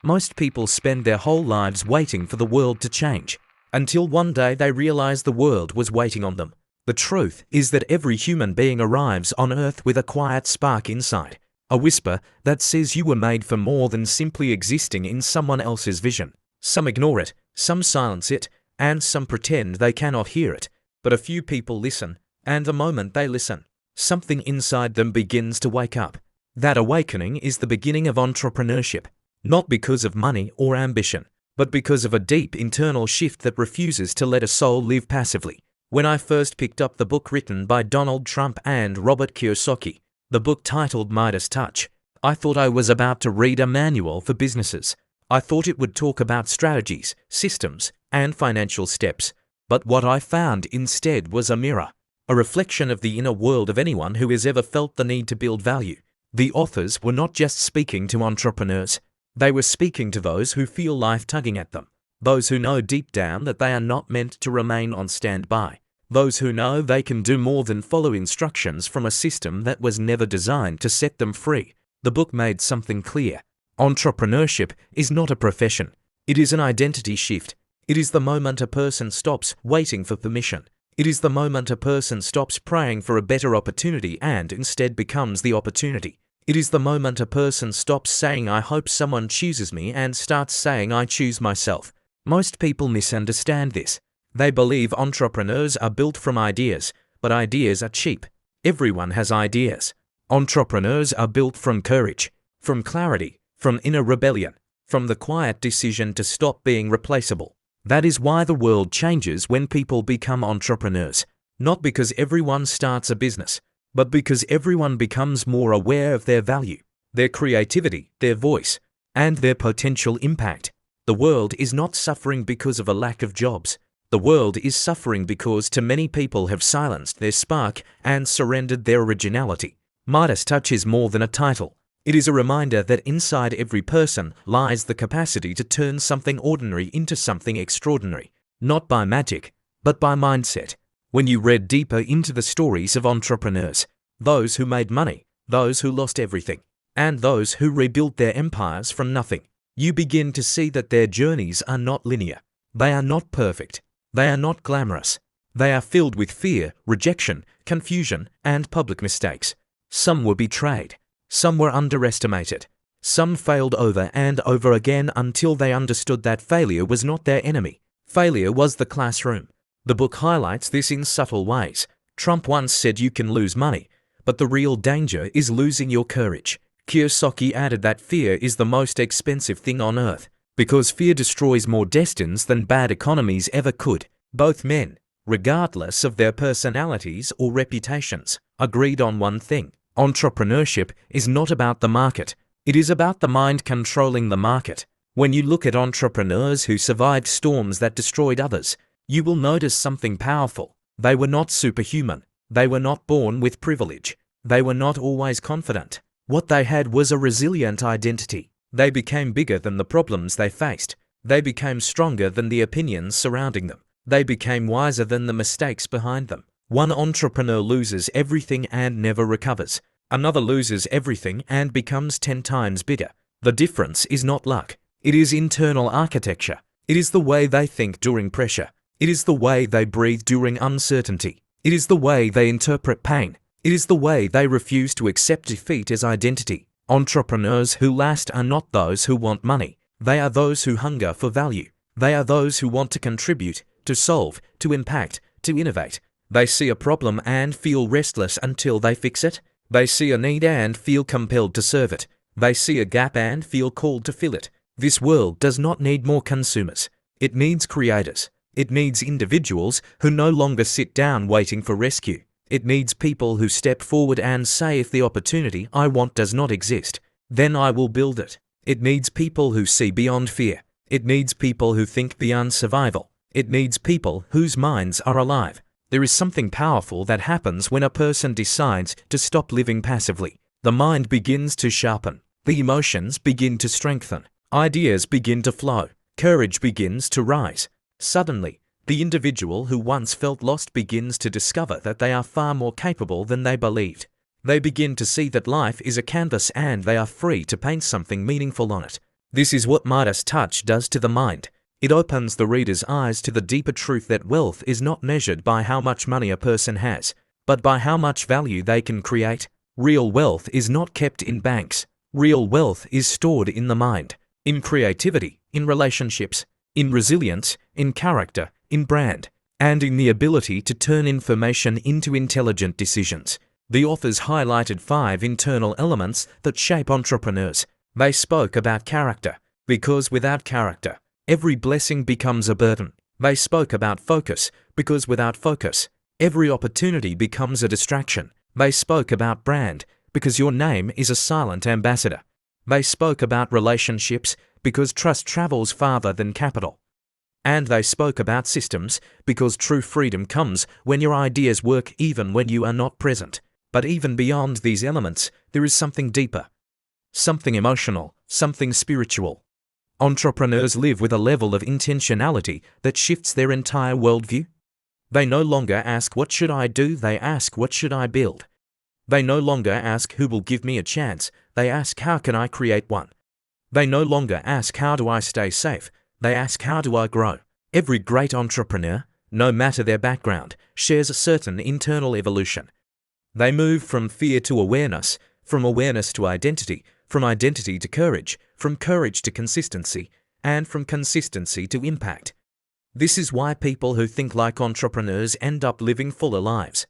Most people spend their whole lives waiting for the world to change, until one day they realize the world was waiting on them. The truth is that every human being arrives on Earth with a quiet spark inside, a whisper that says you were made for more than simply existing in someone else's vision. Some ignore it, some silence it, and some pretend they cannot hear it. But a few people listen, and the moment they listen, something inside them begins to wake up. That awakening is the beginning of entrepreneurship, not because of money or ambition, but because of a deep internal shift that refuses to let a soul live passively. When I first picked up the book written by Donald Trump and Robert Kiyosaki, the book titled Midas Touch, I thought I was about to read a manual for businesses. I thought it would talk about strategies, systems, and financial steps. But what I found instead was a mirror, a reflection of the inner world of anyone who has ever felt the need to build value. The authors were not just speaking to entrepreneurs. They were speaking to those who feel life tugging at them, those who know deep down that they are not meant to remain on standby, those who know they can do more than follow instructions from a system that was never designed to set them free. The book made something clear. Entrepreneurship is not a profession. It is an identity shift. It is the moment a person stops waiting for permission. It is the moment a person stops praying for a better opportunity and instead becomes the opportunity. It is the moment a person stops saying I hope someone chooses me and starts saying I choose myself. Most people misunderstand this. They believe entrepreneurs are built from ideas, but ideas are cheap. Everyone has ideas. Entrepreneurs are built from courage, from clarity, from inner rebellion, from the quiet decision to stop being replaceable. That is why the world changes when people become entrepreneurs. Not because everyone starts a business, but because everyone becomes more aware of their value, their creativity, their voice, and their potential impact. The world is not suffering because of a lack of jobs. The world is suffering because too many people have silenced their spark and surrendered their originality. Midas Touch is more than a title. It is a reminder that inside every person lies the capacity to turn something ordinary into something extraordinary, not by magic, but by mindset. When you read deeper into the stories of entrepreneurs, those who made money, those who lost everything, and those who rebuilt their empires from nothing, you begin to see that their journeys are not linear. They are not perfect. They are not glamorous. They are filled with fear, rejection, confusion, and public mistakes. Some were betrayed. Some were underestimated. Some failed over and over again until they understood that failure was not their enemy. Failure was the classroom. The book highlights this in subtle ways. Trump once said you can lose money, but the real danger is losing your courage. Kiyosaki added that fear is the most expensive thing on earth, because fear destroys more destinies than bad economies ever could. Both men, regardless of their personalities or reputations, agreed on one thing. Entrepreneurship is not about the market. It is about the mind controlling the market. When you look at entrepreneurs who survived storms that destroyed others, you will notice something powerful. They were not superhuman. They were not born with privilege. They were not always confident. What they had was a resilient identity. They became bigger than the problems they faced. They became stronger than the opinions surrounding them. They became wiser than the mistakes behind them. One entrepreneur loses everything and never recovers. Another loses everything and becomes 10 times bigger. The difference is not luck. It is internal architecture. It is the way they think during pressure. It is the way they breathe during uncertainty. It is the way they interpret pain. It is the way they refuse to accept defeat as identity. Entrepreneurs who last are not those who want money. They are those who hunger for value. They are those who want to contribute, to solve, to impact, to innovate. They see a problem and feel restless until they fix it. They see a need and feel compelled to serve it. They see a gap and feel called to fill it. This world does not need more consumers. It needs creators. It needs individuals who no longer sit down waiting for rescue. It needs people who step forward and say if the opportunity I want does not exist, then I will build it. It needs people who see beyond fear. It needs people who think beyond survival. It needs people whose minds are alive. There is something powerful that happens when a person decides to stop living passively. The mind begins to sharpen. The emotions begin to strengthen. Ideas begin to flow. Courage begins to rise. Suddenly, the individual who once felt lost begins to discover that they are far more capable than they believed. They begin to see that life is a canvas and they are free to paint something meaningful on it. This is what Midas Touch does to the mind. It opens the reader's eyes to the deeper truth that wealth is not measured by how much money a person has, but by how much value they can create. Real wealth is not kept in banks. Real wealth is stored in the mind, in creativity, in relationships, in resilience, in character, in brand, and in the ability to turn information into intelligent decisions. The authors highlighted 5 internal elements that shape entrepreneurs. They spoke about character, because without character, every blessing becomes a burden. They spoke about focus, because without focus, every opportunity becomes a distraction. They spoke about brand, because your name is a silent ambassador. They spoke about relationships, because trust travels farther than capital. And they spoke about systems, because true freedom comes when your ideas work even when you are not present. But even beyond these elements, there is something deeper, something emotional, something spiritual. Entrepreneurs live with a level of intentionality that shifts their entire worldview. They no longer ask, what should I do? They ask, what should I build? They no longer ask, who will give me a chance? They ask, how can I create one? They no longer ask, how do I stay safe? They ask, how do I grow? Every great entrepreneur, no matter their background, shares a certain internal evolution. They move from fear to awareness, from awareness to identity, from identity to courage, from courage to consistency, and from consistency to impact. This is why people who think like entrepreneurs end up living fuller lives.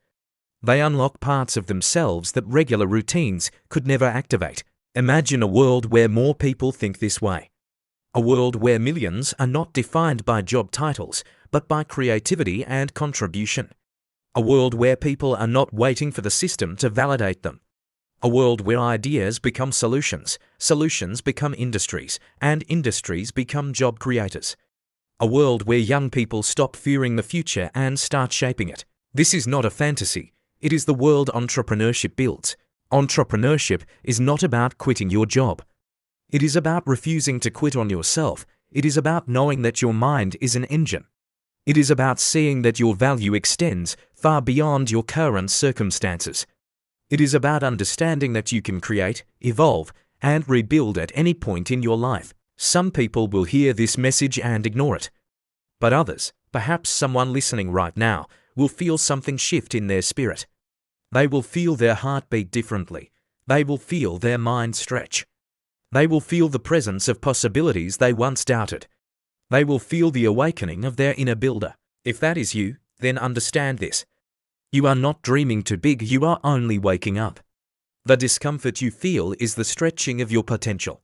They unlock parts of themselves that regular routines could never activate. Imagine a world where more people think this way. A world where millions are not defined by job titles, but by creativity and contribution. A world where people are not waiting for the system to validate them. A world where ideas become solutions, solutions become industries, and industries become job creators. A world where young people stop fearing the future and start shaping it. This is not a fantasy. It is the world entrepreneurship builds. Entrepreneurship is not about quitting your job. It is about refusing to quit on yourself. It is about knowing that your mind is an engine. It is about seeing that your value extends far beyond your current circumstances. It is about understanding that you can create, evolve, and rebuild at any point in your life. Some people will hear this message and ignore it. But others, perhaps someone listening right now, will feel something shift in their spirit. They will feel their heart beat differently. They will feel their mind stretch. They will feel the presence of possibilities they once doubted. They will feel the awakening of their inner builder. If that is you, then understand this. You are not dreaming too big, you are only waking up. The discomfort you feel is the stretching of your potential.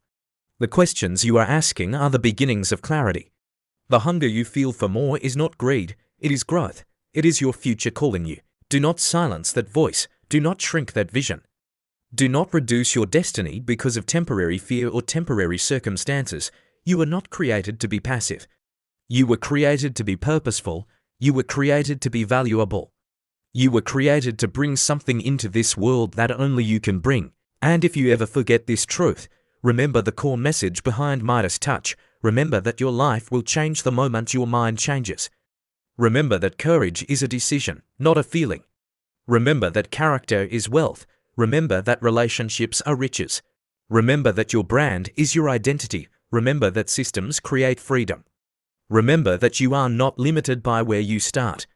The questions you are asking are the beginnings of clarity. The hunger you feel for more is not greed, it is growth. It is your future calling you. Do not silence that voice. Do not shrink that vision. Do not reduce your destiny because of temporary fear or temporary circumstances. You were not created to be passive. You were created to be purposeful. You were created to be valuable. You were created to bring something into this world that only you can bring. And if you ever forget this truth, remember the core message behind Midas Touch. Remember that your life will change the moment your mind changes. Remember that courage is a decision, not a feeling. Remember that character is wealth. Remember that relationships are riches. Remember that your brand is your identity. Remember that systems create freedom. Remember that you are not limited by where you start.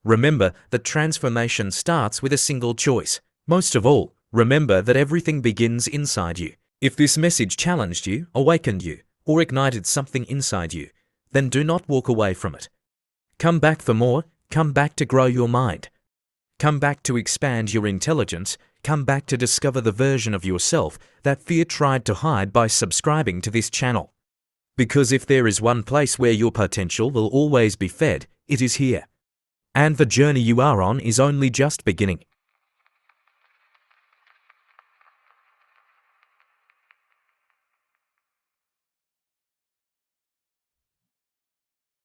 Remember that transformation starts with a single choice. Most of all, remember that everything begins inside you. If this message challenged you, awakened you, or ignited something inside you, then do not walk away from it. Come back for more. Come back to grow your mind. Come back to expand your intelligence. Come back to discover the version of yourself that fear tried to hide by subscribing to this channel. Because if there is one place where your potential will always be fed, it is here. And the journey you are on is only just beginning.